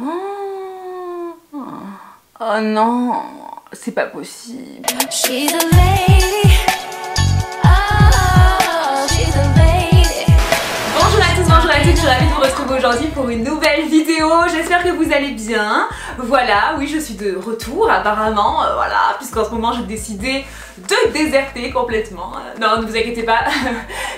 Oh non, c'est pas possible. She's a lady. Oh, she's a lady. Bonjour à tous, bonjour à toutes, je suis ravie de vous retrouver aujourd'hui pour une nouvelle vidéo. J'espère que vous allez bien. Voilà, oui, je suis de retour apparemment, voilà, puisqu'en ce moment j'ai décidé de déserter complètement. Non, ne vous inquiétez pas,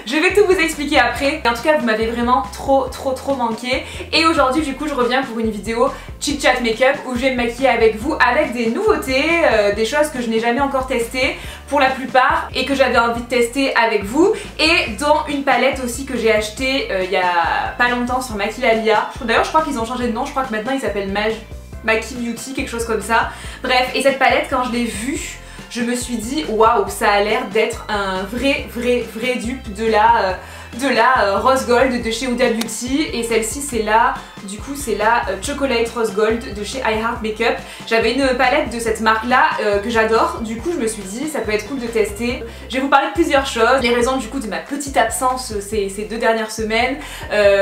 je vais tout vous expliquer après. En tout cas, vous m'avez vraiment trop manqué. Et aujourd'hui, du coup, je reviens pour une vidéo Chit Chat Make-up où je vais me maquiller avec vous avec des nouveautés, des choses que je n'ai jamais encore testées pour la plupart et que j'avais envie de tester avec vous, et dont une palette aussi que j'ai achetée il y a pas longtemps sur Maquillalia. D'ailleurs, je crois qu'ils ont changé de nom, je crois que maintenant il s'appelle Maki Beauty, quelque chose comme ça. Bref, et cette palette, quand je l'ai vue, je me suis dit waouh, ça a l'air d'être un vrai dupe de la Rose Gold de chez Huda Beauty, et celle-ci c'est la, du coup c'est la Chocolate Rose Gold de chez I Heart Makeup. J'avais une palette de cette marque là que j'adore, du coup je me suis dit ça peut être cool de tester. Je vais vous parler de plusieurs choses, les raisons du coup de ma petite absence ces 2 dernières semaines,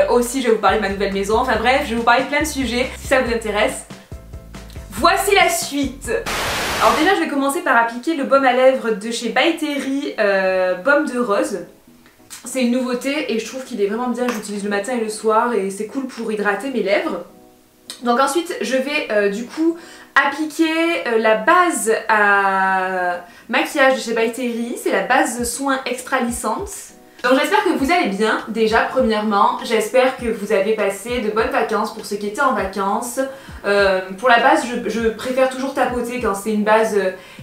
aussi je vais vous parler de ma nouvelle maison, enfin bref, je vais vous parler de plein de sujets si ça vous intéresse. Voici la suite. Alors déjà je vais commencer par appliquer le baume à lèvres de chez By Terry, Baume de Rose. C'est une nouveauté et je trouve qu'il est vraiment bien, j'utilise le matin et le soir et c'est cool pour hydrater mes lèvres. Donc ensuite je vais du coup appliquer la base à maquillage de chez By Terry, c'est la base soin extra lissante. Donc j'espère que vous allez bien, déjà premièrement, j'espère que vous avez passé de bonnes vacances pour ceux qui étaient en vacances. Pour la base, je préfère toujours tapoter quand c'est une base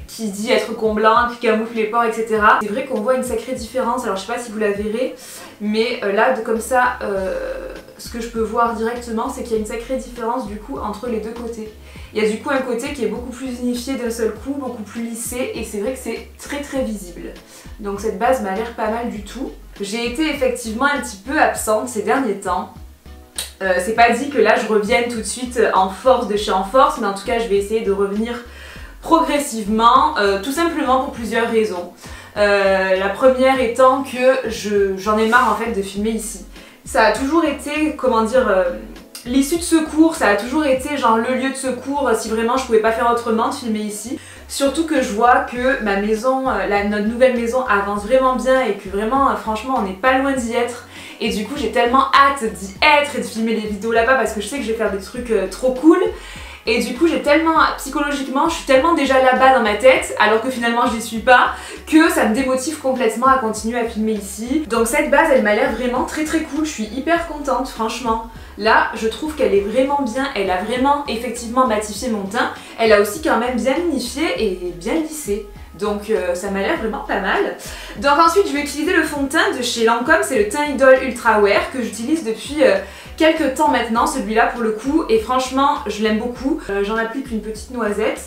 qui dit être comblant, qui camoufle les pores, etc. C'est vrai qu'on voit une sacrée différence, alors je sais pas si vous la verrez, mais là comme ça, ce que je peux voir directement, c'est qu'il y a une sacrée différence du coup entre les deux côtés. Il y a du coup un côté qui est beaucoup plus unifié d'un seul coup, beaucoup plus lissé, et c'est vrai que c'est très visible. Donc cette base m'a l'air pas mal du tout. J'ai été effectivement un petit peu absente ces derniers temps. C'est pas dit que là je revienne tout de suite en force de chez en force, mais en tout cas je vais essayer de revenir progressivement, tout simplement pour plusieurs raisons. La première étant que j'en ai marre en fait de filmer ici. Ça a toujours été, comment dire, l'issue de secours, ça a toujours été genre le lieu de secours si vraiment je pouvais pas faire autrement de filmer ici. Surtout que je vois que ma maison, notre nouvelle maison avance vraiment bien et que vraiment franchement on n'est pas loin d'y être. Et du coup j'ai tellement hâte d'y être et de filmer des vidéos là-bas parce que je sais que je vais faire des trucs trop cool. Et du coup j'ai tellement, psychologiquement, je suis tellement déjà là-bas dans ma tête, alors que finalement je n'y suis pas, que ça me démotive complètement à continuer à filmer ici. Donc cette base elle m'a l'air vraiment très cool, je suis hyper contente franchement. Là je trouve qu'elle est vraiment bien, elle a vraiment effectivement matifié mon teint, elle a aussi quand même bien unifié et bien lissé. Donc ça m'a l'air vraiment pas mal. Donc ensuite je vais utiliser le fond de teint de chez Lancôme, c'est le teint Idol Ultra Wear que j'utilise depuis quelques temps maintenant, celui-là pour le coup, et franchement je l'aime beaucoup. J'en applique une petite noisette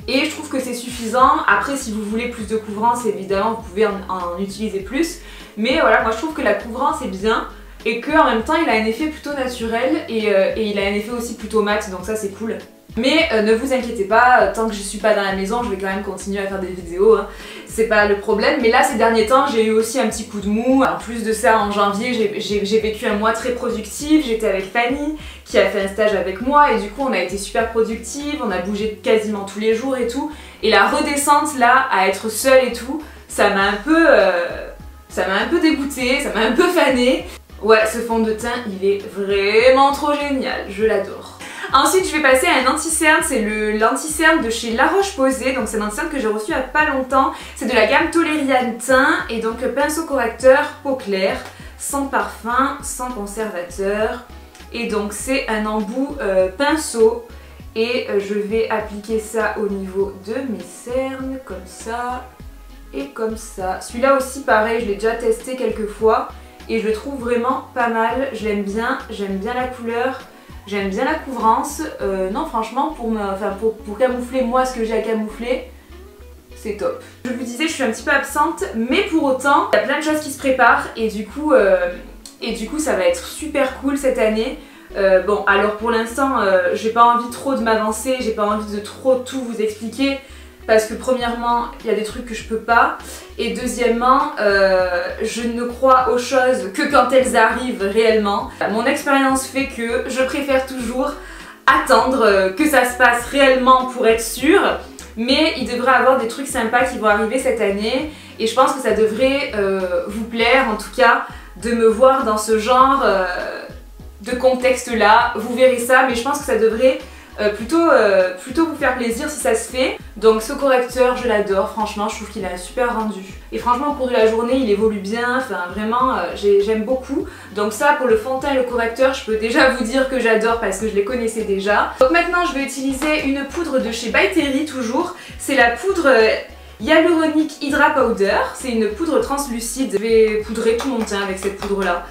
et je trouve que c'est suffisant. Après si vous voulez plus de couvrance évidemment vous pouvez en utiliser plus, mais voilà, moi je trouve que la couvrance est bien et qu'en même temps il a un effet plutôt naturel et il a un effet aussi plutôt mat, donc ça c'est cool. Mais ne vous inquiétez pas, tant que je suis pas dans la maison, je vais quand même continuer à faire des vidéos, hein. C'est pas le problème. Mais là ces derniers temps j'ai eu aussi un petit coup de mou. En plus de ça, en janvier j'ai vécu un mois très productif, j'étais avec Fanny qui a fait un stage avec moi et du coup on a été super productive, on a bougé quasiment tous les jours et tout. Et la redescente là, à être seule et tout, ça m'a un peu dégoûtée, ça m'a un peu fanée. Ouais, ce fond de teint il est vraiment trop génial, je l'adore. Ensuite je vais passer à un anti-cerne, c'est l'anti-cerne de chez La Roche-Posay, donc c'est un anti-cerne que j'ai reçu il y a pas longtemps, c'est de la gamme Tolériane Teint, et donc pinceau correcteur peau claire, sans parfum, sans conservateur, et donc c'est un embout pinceau, et je vais appliquer ça au niveau de mes cernes, comme ça, et comme ça. Celui-là aussi pareil, je l'ai déjà testé quelques fois, et je le trouve vraiment pas mal, je l'aime bien, j'aime bien la couleur. J'aime bien la couvrance, non franchement pour camoufler moi ce que j'ai à camoufler, c'est top. Je vous disais je suis un petit peu absente, mais pour autant il y a plein de choses qui se préparent et du coup ça va être super cool cette année. Bon alors pour l'instant j'ai pas envie trop de m'avancer, j'ai pas envie de trop tout vous expliquer. Parce que premièrement, il y a des trucs que je peux pas, et deuxièmement, je ne crois aux choses que quand elles arrivent réellement. Mon expérience fait que je préfère toujours attendre que ça se passe réellement pour être sûr. Mais il devrait avoir des trucs sympas qui vont arriver cette année et je pense que ça devrait vous plaire en tout cas de me voir dans ce genre de contexte là. Vous verrez ça, mais je pense que ça devrait plutôt vous faire plaisir si ça se fait. Donc ce correcteur, je l'adore, franchement, je trouve qu'il a un super rendu. Et franchement, au cours de la journée, il évolue bien, enfin vraiment, j'aime beaucoup. Donc ça, pour le fond de teint et le correcteur, je peux déjà vous dire que j'adore parce que je les connaissais déjà. Donc maintenant, je vais utiliser une poudre de chez By Terry, toujours. C'est la poudre Hyaluronic Hydra Powder. C'est une poudre translucide. Je vais poudrer tout mon teint avec cette poudre-là.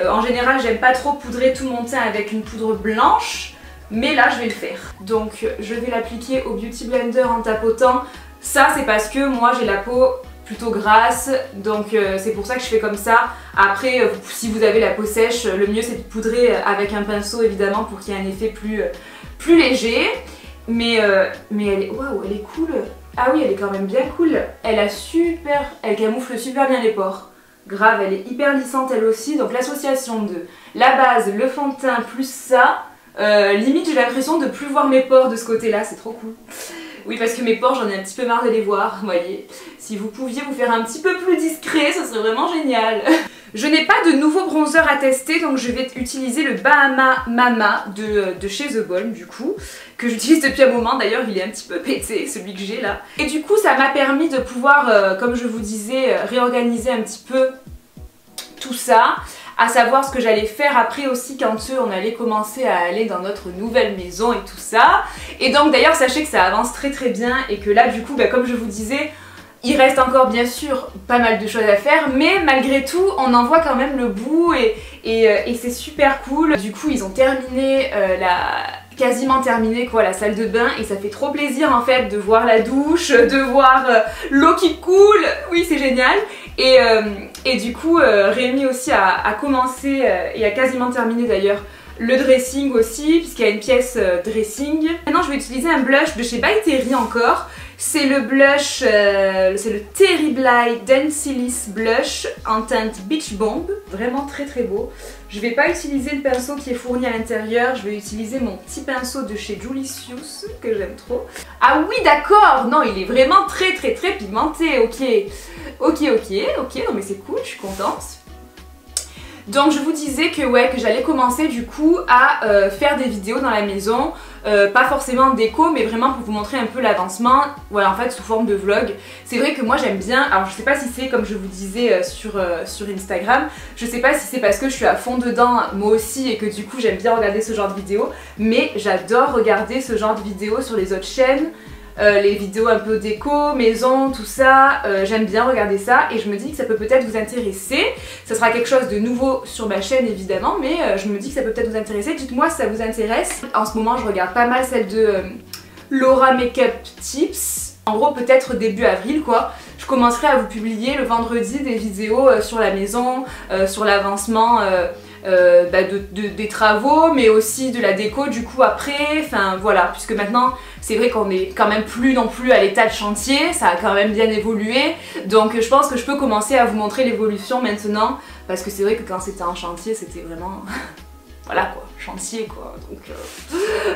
En général, j'aime pas trop poudrer tout mon teint avec une poudre blanche. Mais là je vais le faire. Donc je vais l'appliquer au Beauty Blender en tapotant. Ça c'est parce que moi j'ai la peau plutôt grasse, donc c'est pour ça que je fais comme ça. Après si vous avez la peau sèche, le mieux c'est de poudrer avec un pinceau évidemment pour qu'il y ait un effet plus léger. Mais elle est, waouh, elle est cool. Ah oui, elle est quand même bien cool. Elle camoufle super bien les pores. Grave, elle est hyper lissante elle aussi. Donc l'association de la base, le fond de teint plus ça. Limite j'ai l'impression de plus voir mes pores de ce côté là, c'est trop cool. Oui, parce que mes pores j'en ai un petit peu marre de les voir, vous voyez. Si vous pouviez vous faire un petit peu plus discret, ce serait vraiment génial. Je n'ai pas de nouveau bronzer à tester, donc je vais utiliser le Bahama Mama de chez The Balm du coup, que j'utilise depuis un moment. D'ailleurs il est un petit peu pété celui que j'ai là. Et du coup ça m'a permis de pouvoir, comme je vous disais, réorganiser un petit peu tout ça. À savoir ce que j'allais faire après aussi quand on allait commencer à aller dans notre nouvelle maison et tout ça. Et donc d'ailleurs sachez que ça avance très très bien et que là du coup comme je vous disais, il reste encore bien sûr pas mal de choses à faire, mais malgré tout on en voit quand même le bout et c'est super cool. Du coup ils ont terminé quasiment terminé quoi, la salle de bain, et ça fait trop plaisir en fait de voir la douche, de voir l'eau qui coule, oui c'est génial. Et du coup Rémi aussi a commencé et a quasiment terminé d'ailleurs le dressing aussi, puisqu'il y a une pièce dressing. Maintenant je vais utiliser un blush de chez By Terry encore. C'est le blush, c'est le Terry Bly Dancelis Blush en teinte Beach Bomb. Vraiment très très beau. Je vais pas utiliser le pinceau qui est fourni à l'intérieur, je vais utiliser mon petit pinceau de chez Julicious que j'aime trop. Ah oui d'accord, non il est vraiment très pigmenté, ok, non mais c'est cool, je suis contente. Donc je vous disais que j'allais commencer du coup à faire des vidéos dans la maison, pas forcément déco mais vraiment pour vous montrer un peu l'avancement, voilà en fait sous forme de vlog. C'est vrai que moi j'aime bien, alors je sais pas si c'est comme je vous disais sur Instagram, je sais pas si c'est parce que je suis à fond dedans moi aussi et que du coup j'aime bien regarder ce genre de vidéos, mais j'adore regarder ce genre de vidéos sur les autres chaînes. Les vidéos un peu déco, maison, tout ça, j'aime bien regarder ça et je me dis que ça peut peut-être vous intéresser. Ça sera quelque chose de nouveau sur ma chaîne évidemment, mais je me dis que ça peut peut-être vous intéresser. Dites-moi si ça vous intéresse. En ce moment je regarde pas mal celle de Laura Makeup Tips. En gros peut-être début avril quoi. Je commencerai à vous publier le vendredi des vidéos sur la maison, sur l'avancement des travaux, mais aussi de la déco du coup après, enfin voilà, puisque maintenant c'est vrai qu'on est quand même plus non plus à l'état de chantier, ça a quand même bien évolué, donc je pense que je peux commencer à vous montrer l'évolution maintenant, parce que c'est vrai que quand c'était en chantier c'était vraiment voilà quoi, chantier quoi, donc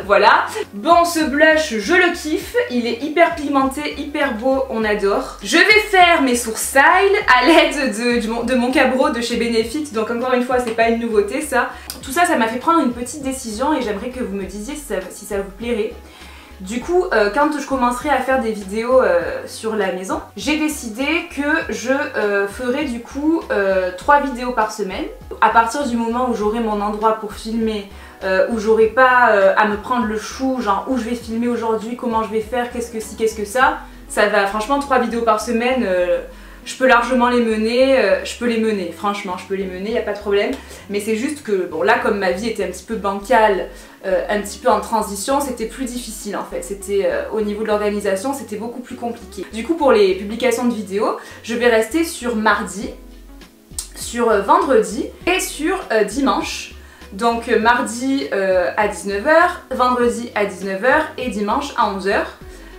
voilà. Bon, ce blush je le kiffe, il est hyper pigmenté, hyper beau, on adore. Je vais faire mes sourcils à l'aide de mon Cabro de chez Benefit, donc encore une fois c'est pas une nouveauté ça. Tout ça, ça m'a fait prendre une petite décision et j'aimerais que vous me disiez si ça vous plairait. Du coup, quand je commencerai à faire des vidéos sur la maison, j'ai décidé que je ferai du coup 3 vidéos par semaine. À partir du moment où j'aurai mon endroit pour filmer, où j'aurai pas à me prendre le chou, genre où je vais filmer aujourd'hui, comment je vais faire, qu'est-ce que ci, qu'est-ce que ça va, franchement 3 vidéos par semaine, je peux largement les mener, franchement je peux les mener, y a pas de problème. Mais c'est juste que, bon là comme ma vie était un petit peu bancale, un petit peu en transition, c'était plus difficile en fait. C'était au niveau de l'organisation, c'était beaucoup plus compliqué. Du coup pour les publications de vidéos, je vais rester sur mardi, sur vendredi et sur dimanche. Donc mardi à 19h, vendredi à 19h et dimanche à 11h.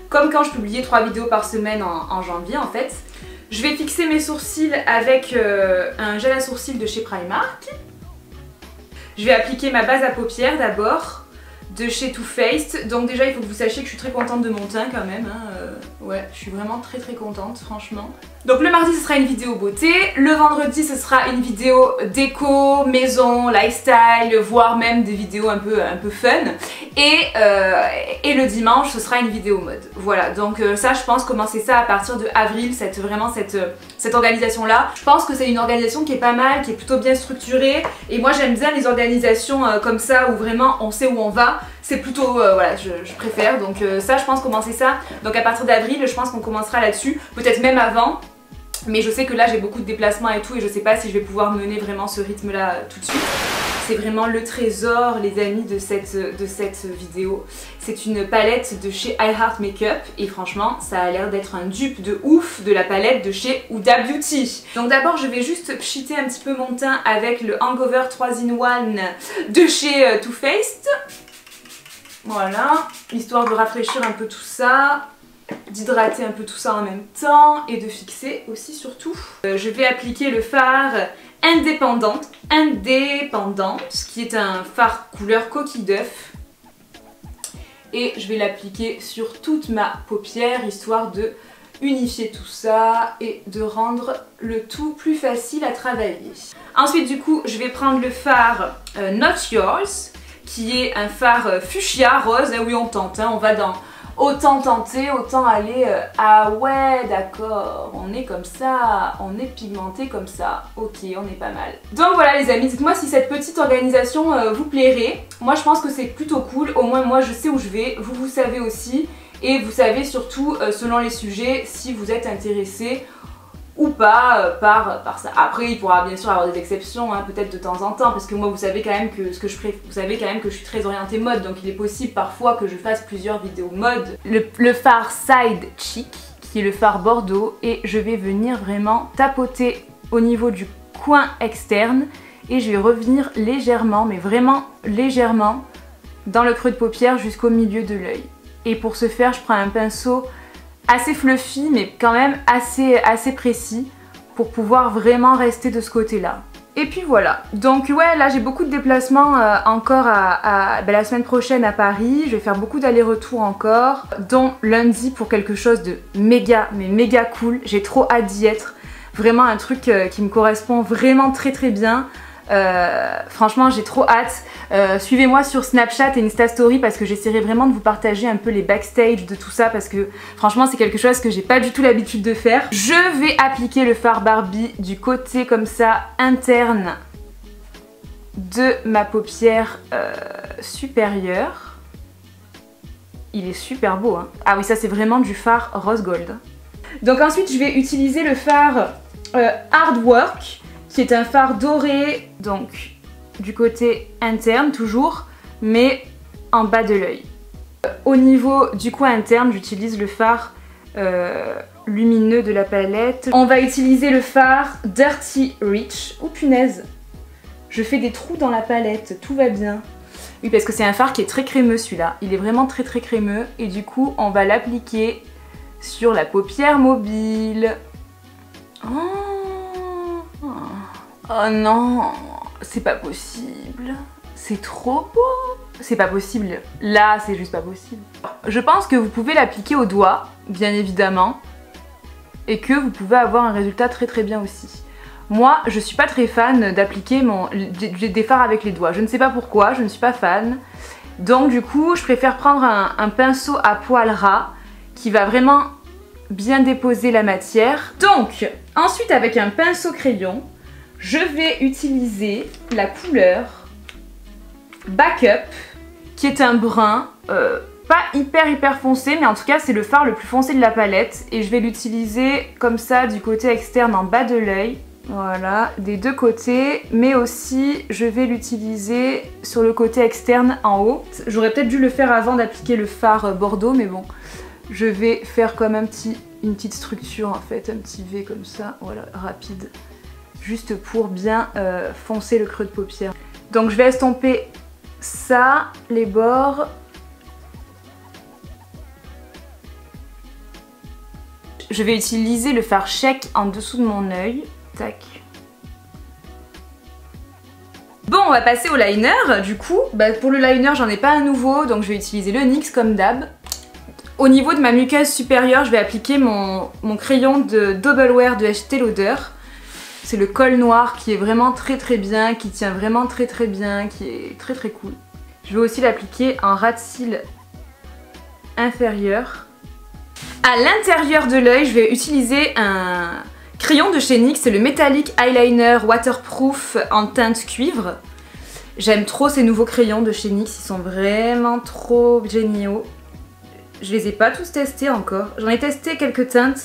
Comme quand je publiais 3 vidéos par semaine en janvier en fait. Je vais fixer mes sourcils avec un gel à sourcils de chez Primark. Je vais appliquer ma base à paupières d'abord. de chez Too Faced. Donc déjà il faut que vous sachiez que je suis très contente de mon teint quand même, hein. Ouais, je suis vraiment très contente franchement. Donc le mardi ce sera une vidéo beauté, le vendredi ce sera une vidéo déco, maison, lifestyle, voire même des vidéos un peu fun. Et le dimanche ce sera une vidéo mode. Voilà, donc ça je pense commencer ça à partir de avril, cette organisation là. Je pense que c'est une organisation qui est pas mal, qui est plutôt bien structurée. Et moi j'aime bien les organisations comme ça où vraiment on sait où on va. C'est plutôt, voilà, je préfère. Donc ça je pense commencer ça. Donc à partir d'avril je pense qu'on commencera là-dessus, peut-être même avant. Mais je sais que là j'ai beaucoup de déplacements et tout et je sais pas si je vais pouvoir mener vraiment ce rythme là tout de suite. C'est vraiment le trésor les amis de cette vidéo. C'est une palette de chez I Heart Makeup et franchement ça a l'air d'être un dupe de ouf de la palette de chez Huda Beauty. Donc d'abord je vais juste pchiter un petit peu mon teint avec le Hangover 3-in-1 de chez Too Faced. Voilà, histoire de rafraîchir un peu tout ça, d'hydrater un peu tout ça en même temps et de fixer aussi surtout. Je vais appliquer le fard Indépendante, qui est un fard couleur coquille d'œuf. Et je vais l'appliquer sur toute ma paupière histoire de unifier tout ça et de rendre le tout plus facile à travailler. Ensuite du coup je vais prendre le fard Not Yours, qui est un fard fuchsia rose. Ah oui on tente, hein, on va dans autant tenter, autant aller ah ouais d'accord, on est comme ça, on est pigmenté comme ça, ok on est pas mal. Donc voilà les amis, dites-moi si cette petite organisation vous plairait. Moi je pense que c'est plutôt cool, au moins moi je sais où je vais, vous savez aussi. Et vous savez surtout selon les sujets si vous êtes intéressé ou pas par ça. Après il pourra bien sûr avoir des exceptions, hein, peut-être de temps en temps, parce que moi vous savez quand même que vous savez quand même que je suis très orientée mode, donc il est possible parfois que je fasse plusieurs vidéos mode. Le fard Side Cheek, qui est le fard Bordeaux, et je vais venir vraiment tapoter au niveau du coin externe et je vais revenir légèrement, mais vraiment légèrement, dans le creux de paupière jusqu'au milieu de l'œil. Et pour ce faire je prends un pinceau assez fluffy mais quand même assez précis pour pouvoir vraiment rester de ce côté là. Et puis voilà, donc ouais là j'ai beaucoup de déplacements encore la semaine prochaine à Paris. Je vais faire beaucoup d'allers-retours encore, dont lundi pour quelque chose de méga cool. J'ai trop hâte d'y être, vraiment un truc qui me correspond vraiment très bien. Franchement j'ai trop hâte. Suivez-moi sur Snapchat et Insta Story parce que j'essaierai vraiment de vous partager un peu les backstage de tout ça, parce que franchement c'est quelque chose que j'ai pas du tout l'habitude de faire. Je vais appliquer le fard Barbie du côté comme ça interne de ma paupière supérieure. Il est super beau hein. Ah oui ça c'est vraiment du fard rose gold. Donc ensuite je vais utiliser le fard Hard Work, qui est un fard doré, donc du côté interne toujours, mais en bas de l'œil. Au niveau du coin interne, j'utilise le fard lumineux de la palette. On va utiliser le fard Dirty Rich. Oh punaise, je fais des trous dans la palette, tout va bien. Oui parce que c'est un fard qui est très crémeux celui-là, il est vraiment très crémeux et du coup on va l'appliquer sur la paupière mobile. Oh non, c'est pas possible, c'est trop beau, c'est pas possible, là c'est juste pas possible. Je pense que vous pouvez l'appliquer au doigt, bien évidemment, et que vous pouvez avoir un résultat très bien aussi. Moi, je suis pas très fan d'appliquer des fards avec les doigts, je ne sais pas pourquoi, je ne suis pas fan. Donc du coup, je préfère prendre un pinceau à poil ras qui va vraiment bien déposer la matière. Donc, ensuite avec un pinceau crayon, je vais utiliser la couleur Backup, qui est un brun, pas hyper foncé, mais en tout cas c'est le fard le plus foncé de la palette. Et je vais l'utiliser comme ça du côté externe en bas de l'œil, voilà, des deux côtés, mais aussi je vais l'utiliser sur le côté externe en haut. J'aurais peut-être dû le faire avant d'appliquer le fard Bordeaux, mais bon, je vais faire comme une petite structure en fait, un petit V comme ça, voilà, rapide. Juste pour bien foncer le creux de paupière. Donc je vais estomper ça, les bords. Je vais utiliser le fard Shake en dessous de mon œil. Tac. Bon, on va passer au liner. Du coup, pour le liner, j'en ai pas un nouveau, donc je vais utiliser le NYX comme d'hab. Au niveau de ma muqueuse supérieure, je vais appliquer mon crayon de Double Wear de Estée Lauder. C'est le col noir qui est vraiment très bien, qui tient vraiment très bien, qui est très cool. Je vais aussi l'appliquer en ras de cils inférieur. À l'intérieur de l'œil, je vais utiliser un crayon de chez NYX, c'est le Metallic Eyeliner Waterproof en teinte cuivre. J'aime trop ces nouveaux crayons de chez NYX, ils sont vraiment trop géniaux. Je les ai pas tous testés encore. J'en ai testé quelques teintes,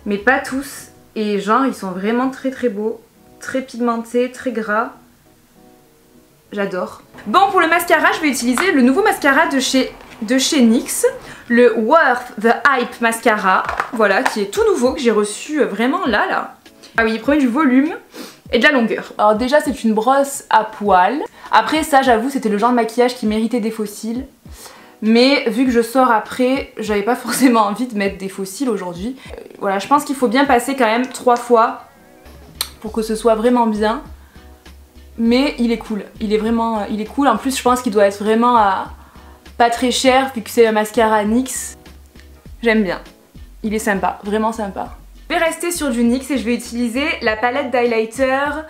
mais pas tous. Et genre, ils sont vraiment très beaux, très pigmentés, très gras. J'adore. Bon, pour le mascara, je vais utiliser le nouveau mascara de chez NYX, le Worth the Hype Mascara. Voilà, qui est tout nouveau, que j'ai reçu vraiment là. Ah oui, il promet du volume et de la longueur. Alors déjà, c'est une brosse à poils. Après ça, j'avoue, c'était le genre de maquillage qui méritait des faux cils. Mais vu que je sors après, j'avais pas forcément envie de mettre des faux cils aujourd'hui. Voilà, je pense qu'il faut bien passer quand même 3 fois pour que ce soit vraiment bien. Mais il est cool, il est cool. En plus, je pense qu'il doit être vraiment pas très cher vu que c'est un mascara NYX. J'aime bien, il est sympa, vraiment sympa. Je vais rester sur du NYX et je vais utiliser la palette d'highlighter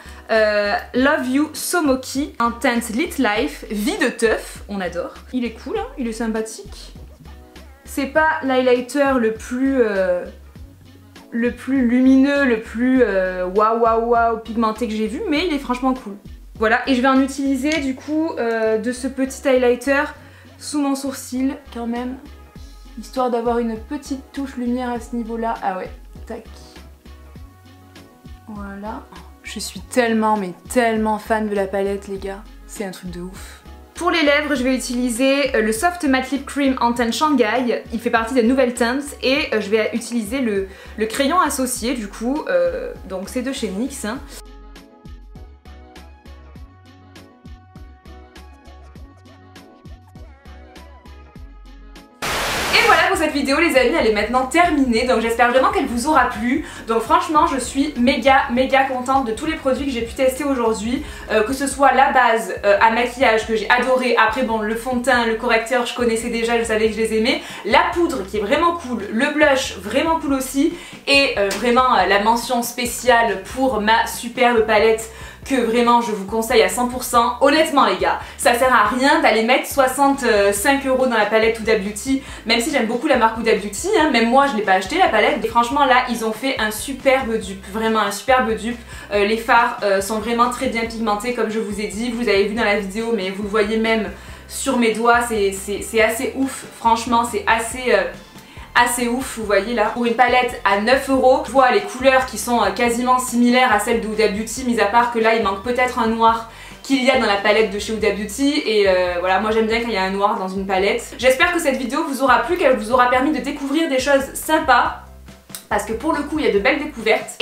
Love You Somoki en teinte Lit Life, vie de teuf, on adore. Il est cool, hein, il est sympathique. C'est pas l'highlighter le plus lumineux, le plus waouh pigmenté que j'ai vu, mais il est franchement cool. Voilà, et je vais en utiliser du coup de ce petit highlighter sous mon sourcil quand même, histoire d'avoir une petite touche lumière à ce niveau-là. Ah ouais, tac. Voilà. Je suis tellement fan de la palette les gars, c'est un truc de ouf. Pour les lèvres, je vais utiliser le Soft Matte Lip Cream en teinte Shanghai. Il fait partie des nouvelles teintes et je vais utiliser le crayon associé du coup, donc c'est de chez NYX. Hein. Cette vidéo les amis, elle est maintenant terminée, donc j'espère vraiment qu'elle vous aura plu. Donc franchement je suis méga contente de tous les produits que j'ai pu tester aujourd'hui, que ce soit la base à maquillage que j'ai adoré. Après bon, le fond de teint, le correcteur je connaissais déjà, je savais que je les aimais, la poudre qui est vraiment cool, le blush vraiment cool aussi, et vraiment la mention spéciale pour ma superbe palette que vraiment je vous conseille à 100%. Honnêtement les gars, ça sert à rien d'aller mettre 65 € dans la palette Huda Beauty, même si j'aime beaucoup la marque Huda Beauty, hein, même moi je l'ai pas acheté la palette. Et franchement là ils ont fait un superbe dupe, vraiment un superbe dupe. Les fards sont vraiment très bien pigmentés comme je vous ai dit, vous avez vu dans la vidéo mais vous le voyez même sur mes doigts, c'est assez ouf, franchement c'est assez ouf, vous voyez là. Pour une palette à 9 €, je vois les couleurs qui sont quasiment similaires à celles de Huda Beauty, mis à part que là il manque peut-être un noir qu'il y a dans la palette de chez Huda Beauty, et voilà, moi j'aime bien quand il y a un noir dans une palette. J'espère que cette vidéo vous aura plu, qu'elle vous aura permis de découvrir des choses sympas, parce que pour le coup il y a de belles découvertes.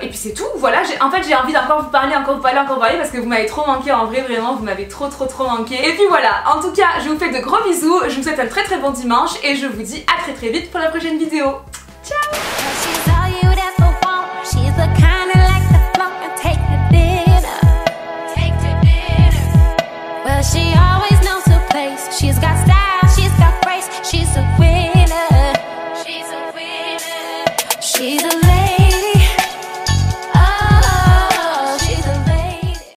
Et puis c'est tout, voilà, en fait j'ai envie d'encore vous parler, parce que vous m'avez trop manqué en vrai, vraiment, vous m'avez trop manqué. Et puis voilà, en tout cas je vous fais de gros bisous, je vous souhaite un très bon dimanche et je vous dis à très vite pour la prochaine vidéo. Ciao!